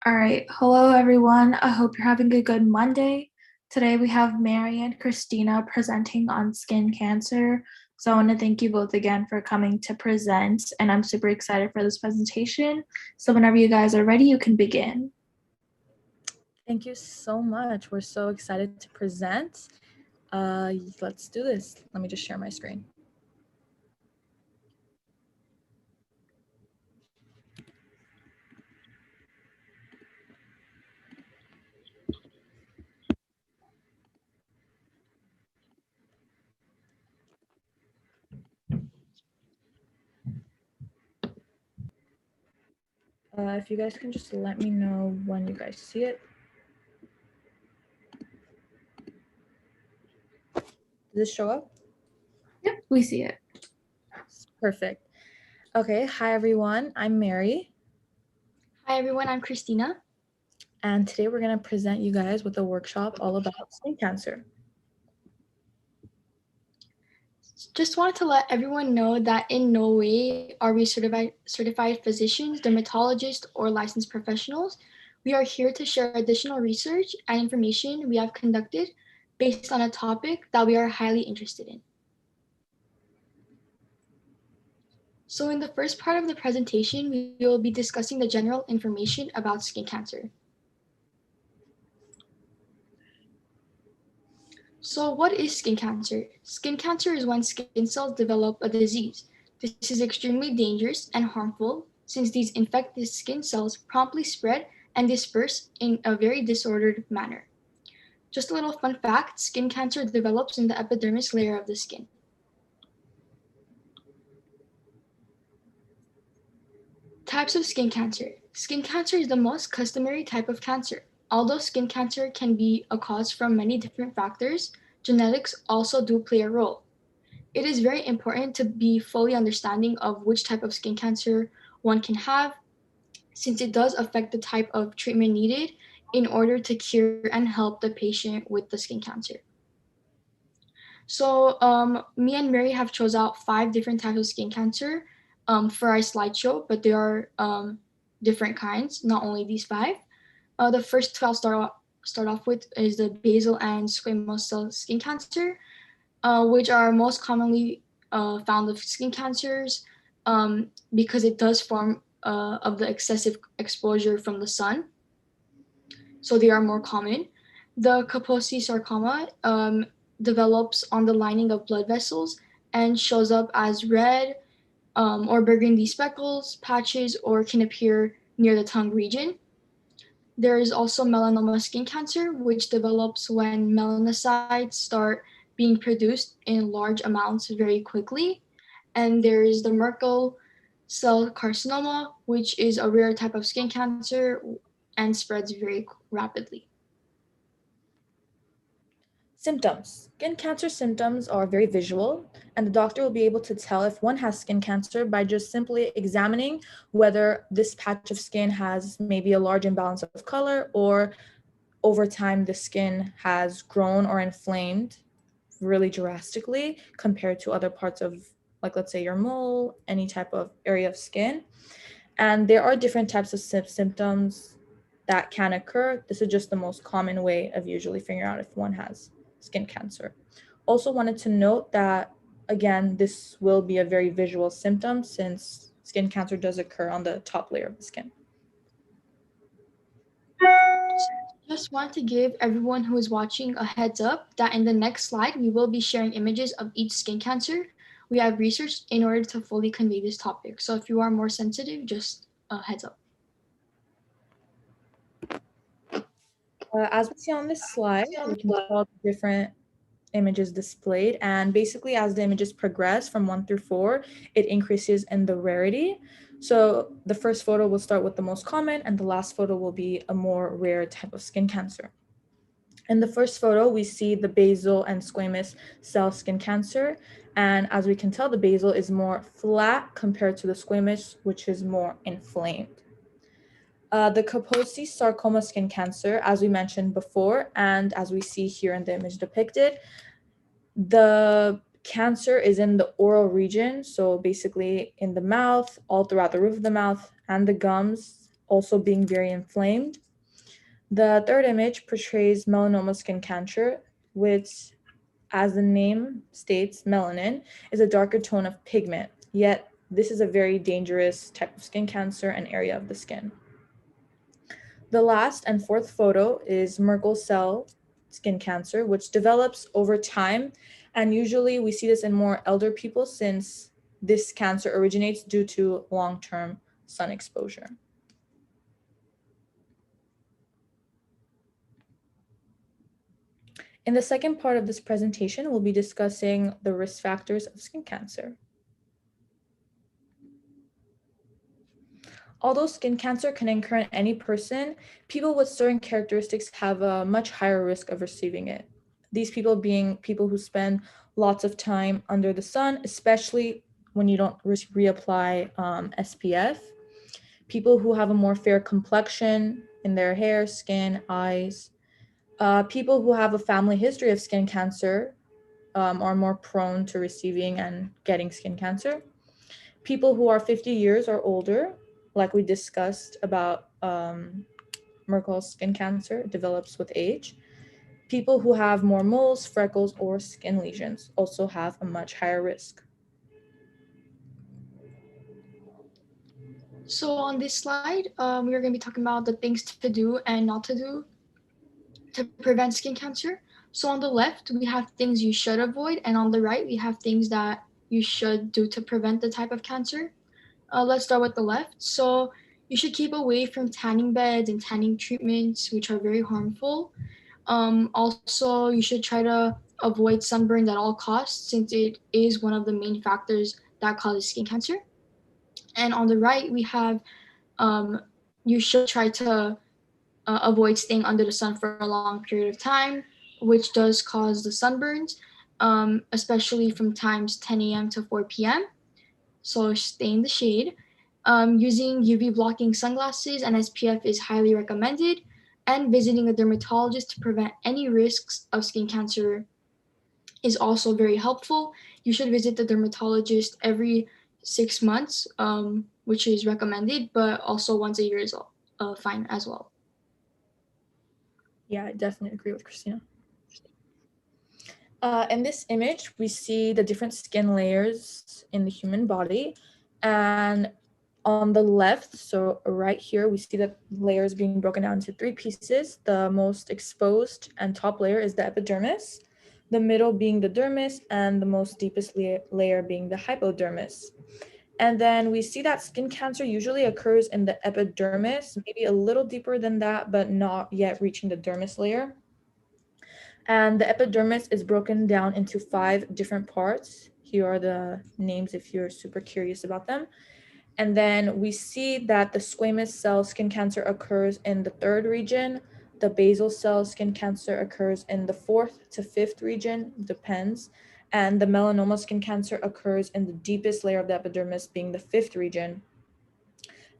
All right. Hello, everyone. I hope you're having a good Monday. Today we have Mary and Christina presenting on skin cancer. So I want to thank you both again for coming to present, and I'm super excited for this presentation. So whenever you guys are ready, you can begin. Thank you so much. We're so excited to present. Let's do this. Let me just share my screen. If you guys can just let me know when you guys see it. Does this show up? Yep, we see it. Perfect. Okay, hi everyone. I'm Mary. Hi everyone, I'm Christina. And today we're going to present you guys with a workshop all about skin cancer. Just wanted to let everyone know that in no way are we certified physicians, dermatologists, or licensed professionals. We are here to share additional research and information we have conducted based on a topic that we are highly interested in. So in the first part of the presentation, we will be discussing the general information about skin cancer. So what is skin cancer? Skin cancer is when skin cells develop a disease. This is extremely dangerous and harmful since these infected skin cells promptly spread and disperse in a very disordered manner. Just a little fun fact, skin cancer develops in the epidermis layer of the skin. Types of skin cancer. Skin cancer is the most customary type of cancer. Although skin cancer can be a cause from many different factors, genetics also do play a role. It is very important to be fully understanding of which type of skin cancer one can have, since it does affect the type of treatment needed in order to cure and help the patient with the skin cancer. So me and Mary have chose out 5 different types of skin cancer for our slideshow, but there are different kinds, not only these 5. The first 2 I'll start off with is the basal and squamous cell skin cancer, which are most commonly found of skin cancers because it does form of the excessive exposure from the sun. So they are more common. The Kaposi sarcoma develops on the lining of blood vessels and shows up as red or burgundy speckles, patches, or can appear near the tongue region. There is also melanoma skin cancer, which develops when melanocytes start being produced in large amounts very quickly. And there is the Merkel cell carcinoma, which is a rare type of skin cancer and spreads very rapidly. Symptoms. Skin cancer symptoms are very visual, and the doctor will be able to tell if one has skin cancer by just simply examining whether this patch of skin has maybe a large imbalance of color, or over time the skin has grown or inflamed really drastically compared to other parts of, like, let's say your mole, any type of area of skin. And there are different types of symptoms that can occur. This is just the most common way of usually figuring out if one has skin cancer. Also wanted to note that, again, this will be a very visual symptom since skin cancer does occur on the top layer of the skin. Just want to give everyone who is watching a heads up that in the next slide, we will be sharing images of each skin cancer we have researched in order to fully convey this topic. So if you are more sensitive, just a heads up. As we see on this slide, we can tell different images displayed, and basically as the images progress from 1 through 4, it increases in the rarity. So the first photo will start with the most common, and the last photo will be a more rare type of skin cancer. In the first photo, we see the basal and squamous cell skin cancer, and as we can tell, the basal is more flat compared to the squamous, which is more inflamed. The Kaposi sarcoma skin cancer, as we mentioned before, and as we see here in the image depicted, the cancer is in the oral region, so basically in the mouth, all throughout the roof of the mouth and the gums, also being very inflamed. The third image portrays melanoma skin cancer, which, as the name states, melanin is a darker tone of pigment, yet this is a very dangerous type of skin cancer and area of the skin. The last and fourth photo is Merkel cell skin cancer, which develops over time, and usually we see this in more elder people since this cancer originates due to long-term sun exposure. In the second part of this presentation, we'll be discussing the risk factors of skin cancer. Although skin cancer can occur in any person, people with certain characteristics have a much higher risk of receiving it. These people being people who spend lots of time under the sun, especially when you don't reapply SPF, people who have a more fair complexion in their hair, skin, eyes, people who have a family history of skin cancer are more prone to receiving and getting skin cancer. People who are 50 years or older, like we discussed about Merkel's skin cancer, develops with age. People who have more moles, freckles, or skin lesions also have a much higher risk. So on this slide, we are going to be talking about the things to do and not to do to prevent skin cancer. So on the left, we have things you should avoid, and on the right, we have things that you should do to prevent the type of cancer. Let's start with the left. So you should keep away from tanning beds and tanning treatments, which are very harmful. Also, you should try to avoid sunburn at all costs, since it is one of the main factors that causes skin cancer. And on the right, we have you should try to avoid staying under the sun for a long period of time, which does cause the sunburns, especially from times 10 a.m. to 4 p.m. So stay in the shade. Using UV blocking sunglasses and SPF is highly recommended, and visiting a dermatologist to prevent any risks of skin cancer is also very helpful. You should visit the dermatologist every 6 months, which is recommended, but also once a year is fine as well. Yeah, I definitely agree with Christina. In this image, we see the different skin layers in the human body. And on the left, so right here, we see the layers being broken down into 3 pieces. The most exposed and top layer is the epidermis, the middle being the dermis, and the most deepest layer being the hypodermis. And then we see that skin cancer usually occurs in the epidermis, maybe a little deeper than that, but not yet reaching the dermis layer. And the epidermis is broken down into 5 different parts. Here are the names if you're super curious about them. And then we see that the squamous cell skin cancer occurs in the 3rd region. The basal cell skin cancer occurs in the 4th to 5th region, depends. And the melanoma skin cancer occurs in the deepest layer of the epidermis, being the 5th region.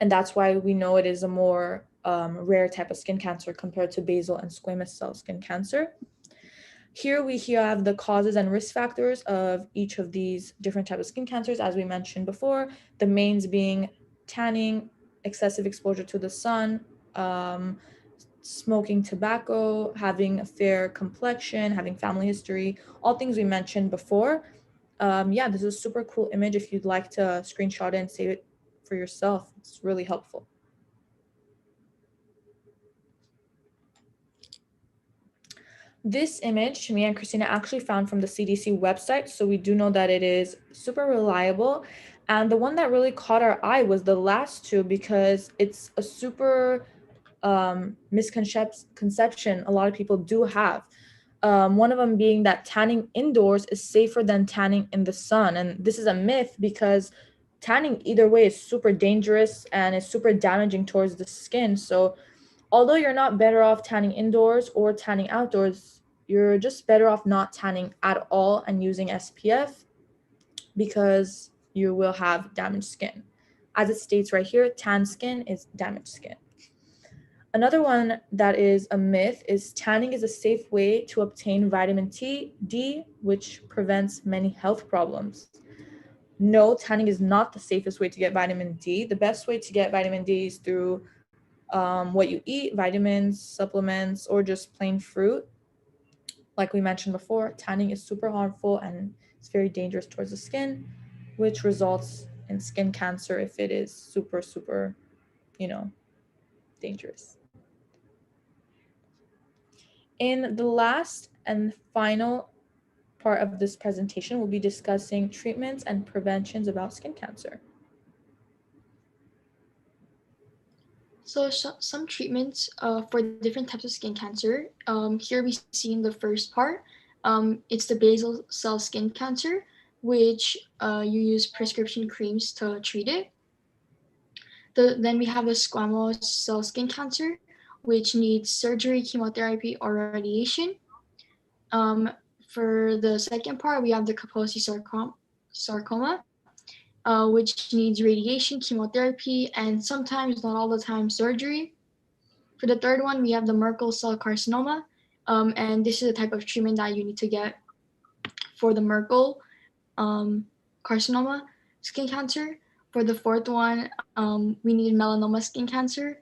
And that's why we know it is a more rare type of skin cancer compared to basal and squamous cell skin cancer. Here we have the causes and risk factors of each of these different types of skin cancers, as we mentioned before, the mains being tanning, excessive exposure to the sun, smoking tobacco, having a fair complexion, having family history, all things we mentioned before. Yeah, this is a super cool image. If you'd like to screenshot it and save it for yourself, it's really helpful. This image, me and Christina actually found from the CDC website, so we do know that it is super reliable. And the one that really caught our eye was the last 2 because it's a super misconception a lot of people do have. One of them being that tanning indoors is safer than tanning in the sun. And this is a myth because tanning either way is super dangerous and is super damaging towards the skin. So although you're not better off tanning indoors or tanning outdoors, you're just better off not tanning at all and using SPF because you will have damaged skin. As it states right here, tan skin is damaged skin. Another one that is a myth is tanning is a safe way to obtain vitamin D, which prevents many health problems. No, tanning is not the safest way to get vitamin D. The best way to get vitamin D is through what you eat, vitamins, supplements, or just plain fruit. Like we mentioned before, tanning is super harmful and it's very dangerous towards the skin, which results in skin cancer if it is super, super, dangerous. In the last and final part of this presentation, we'll be discussing treatments and preventions about skin cancer. So some treatments for different types of skin cancer. Here we see in the first part, it's the basal cell skin cancer, which you use prescription creams to treat it. Then we have the squamous cell skin cancer, which needs surgery, chemotherapy, or radiation. Um, for the second part, we have the Kaposi sarcoma, which needs radiation, chemotherapy, and sometimes, not all the time, surgery. For the third one, we have the Merkel cell carcinoma, and this is a type of treatment that you need to get for the Merkel carcinoma skin cancer. For the fourth one, we need melanoma skin cancer.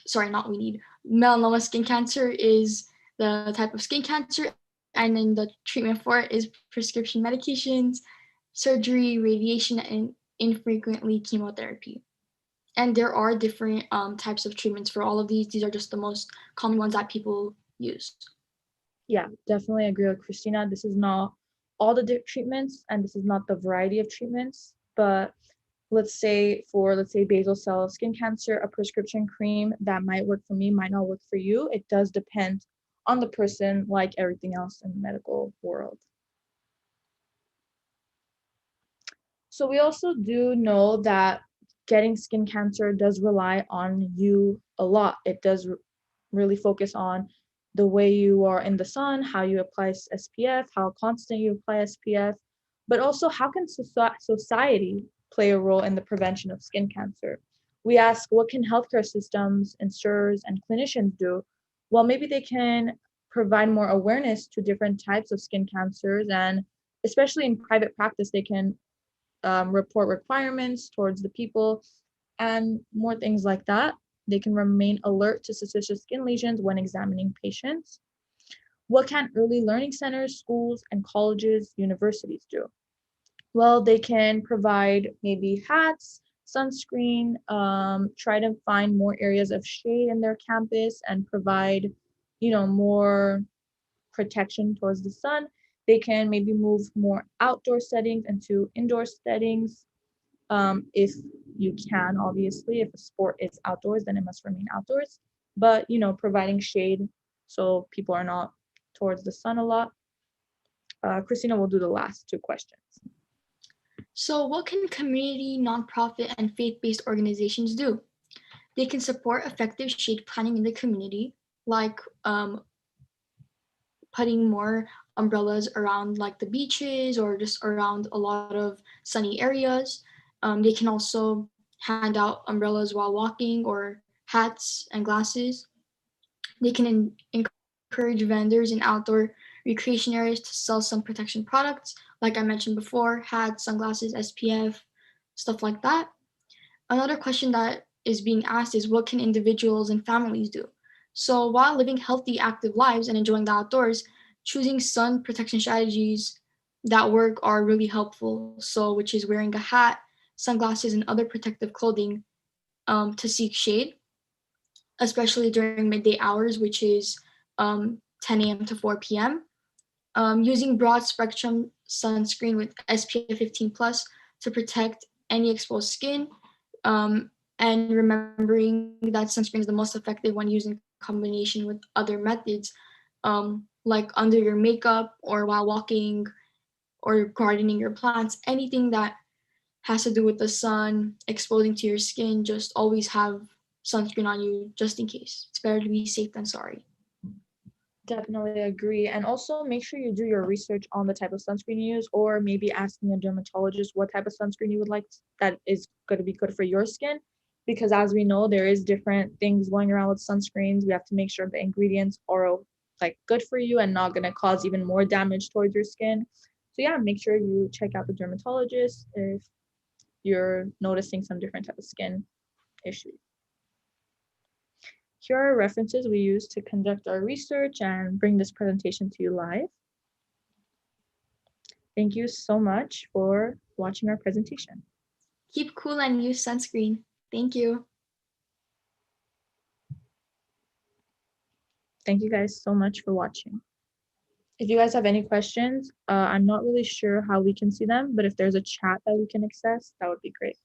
Sorry, not we need. Melanoma skin cancer is the type of skin cancer, and then the treatment for it is prescription medications, surgery, radiation, and infrequently chemotherapy. And there are different types of treatments for all of these. These are just the most common ones that people use. Yeah, definitely agree with Christina. This is not all the treatments, and this is not the variety of treatments, but let's say basal cell skin cancer, a prescription cream that might work for me might not work for you. It does depend on the person, like everything else in the medical world. So we also do know that getting skin cancer does rely on you a lot. It does really focus on the way you are in the sun, how you apply SPF, how constant you apply SPF, but also how can society play a role in the prevention of skin cancer? We ask, what can healthcare systems, insurers, and clinicians do? Well, maybe they can provide more awareness to different types of skin cancers, and especially in private practice, they can report requirements towards the people and more things like that. They can remain alert to suspicious skin lesions when examining patients. What can early learning centers, schools, and colleges, universities do? Well, they can provide maybe hats, sunscreen, try to find more areas of shade in their campus and provide, more protection towards the sun. They can maybe move more outdoor settings into indoor settings. If you can, obviously, if a sport is outdoors, then it must remain outdoors. But, providing shade so people are not towards the sun a lot. Christina will do the last two questions. So what can community, nonprofit, and faith-based organizations do? They can support effective shade planning in the community, like putting more umbrellas around like the beaches or just around a lot of sunny areas. They can also hand out umbrellas while walking or hats and glasses. They can encourage vendors in outdoor recreation areas to sell some protection products, like I mentioned before, hats, sunglasses, SPF, stuff like that. Another question that is being asked is what can individuals and families do? So while living healthy, active lives and enjoying the outdoors, choosing sun protection strategies that work are really helpful. So, which is wearing a hat, sunglasses, and other protective clothing to seek shade, especially during midday hours, which is 10 a.m. to 4 p.m. Using broad spectrum sunscreen with SPF 15 plus to protect any exposed skin, and remembering that sunscreen is the most effective when used in combination with other methods, like under your makeup or while walking or gardening your plants, anything that has to do with the sun exposing to your skin, just always have sunscreen on you just in case. It's better to be safe than sorry. Definitely agree. And also make sure you do your research on the type of sunscreen you use, or maybe asking a dermatologist what type of sunscreen you would like that is going to be good for your skin. Because as we know, there is different things going around with sunscreens. We have to make sure the ingredients are like good for you and not going to cause even more damage towards your skin. So yeah, make sure you check out the dermatologist if you're noticing some different type of skin issues. here are references we use to conduct our research and bring this presentation to you live. Thank you so much for watching our presentation. Keep cool and use sunscreen. Thank you. Thank you guys so much for watching. If you guys have any questions, I'm not really sure how we can see them, but if there's a chat that we can access, that would be great.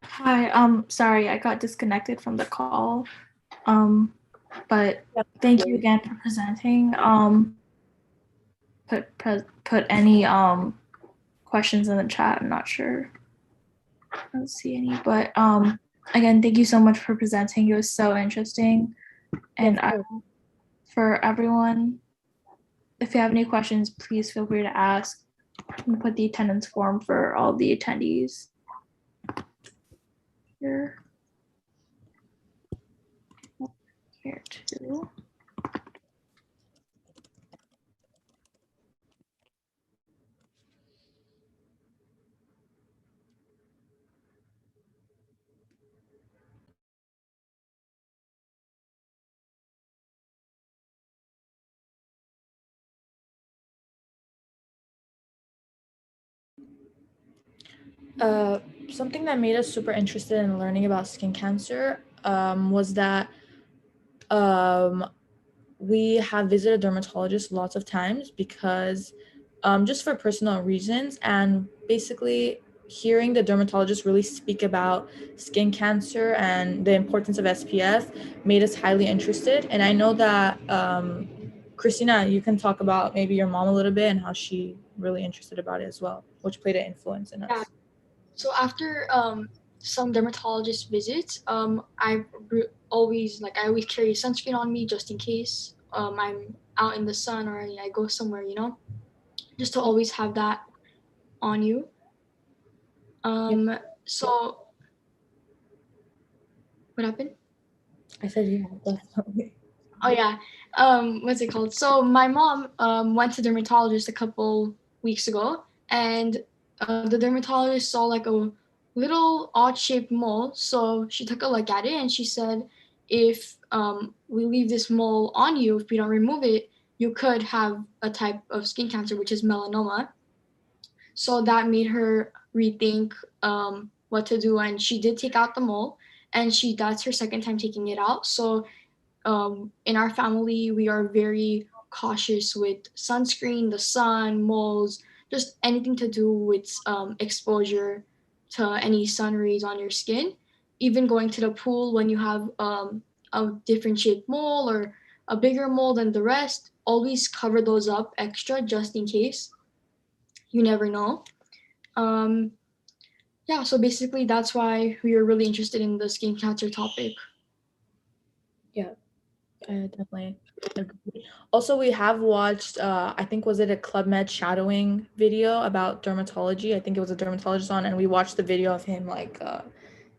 Hi, sorry, I got disconnected from the call. But thank you again for presenting. Put any questions in the chat. I'm not sure. I don't see any, but again, thank you so much for presenting. It was so interesting. And for everyone, if you have any questions, please feel free to ask. And put the attendance form for all the attendees here. Here too. Something that made us super interested in learning about skin cancer was that we have visited dermatologists lots of times because just for personal reasons, and basically hearing the dermatologist really speak about skin cancer and the importance of SPF made us highly interested. And I know that Christina, you can talk about maybe your mom a little bit and how she really interested about it as well, which played an influence in us. Yeah. So after some dermatologist visits, I always carry sunscreen on me just in case I'm out in the sun or I go somewhere, just to always have that on you. So what happened? I said, yeah, definitely. Oh yeah. What's it called? So my mom went to dermatologist a couple weeks ago, and the dermatologist saw like a little odd-shaped mole. So she took a look at it and she said, if we leave this mole on you, if we don't remove it, you could have a type of skin cancer, which is melanoma. So that made her rethink what to do, and she did take out the mole, and that's her second time taking it out. So in our family, we are very cautious with sunscreen, the sun, moles, just anything to do with exposure to any sun rays on your skin. Even going to the pool when you have a different shaped mole or a bigger mole than the rest, always cover those up extra just in case. You never know. Yeah, so basically that's why we are really interested in the skin cancer topic. Yeah, I definitely agree. Also, we have watched, I think, was it a Club Med shadowing video about dermatology? I think it was a dermatologist on, and we watched the video of him, like,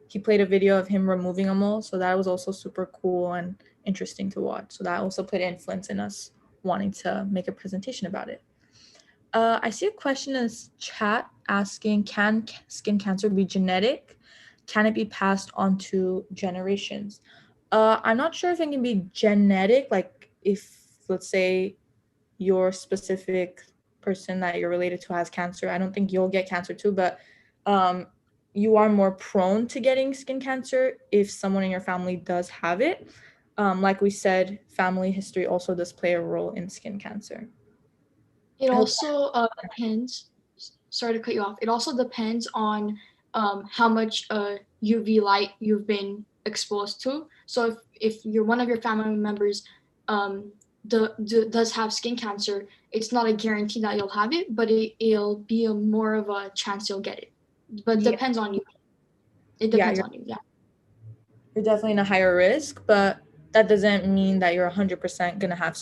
he played a video of him removing a mole. So that was also super cool and interesting to watch. So that also played influence in us wanting to make a presentation about it. I see a question in this chat asking, can skin cancer be genetic? Can it be passed on to generations? I'm not sure if it can be genetic, like if, let's say, your specific person that you're related to has cancer. I don't think you'll get cancer too, but you are more prone to getting skin cancer if someone in your family does have it. Like we said, family history also does play a role in skin cancer. It also depends. Sorry to cut you off. It also depends on how much UV light you've been exposed to. So if you're one of your family members does have skin cancer, it's not a guarantee that you'll have it, but it'll be more of a chance you'll get it. But Yeah. depends on you. It depends on you. Yeah. You're definitely in a higher risk, but that doesn't mean that you're 100% going to have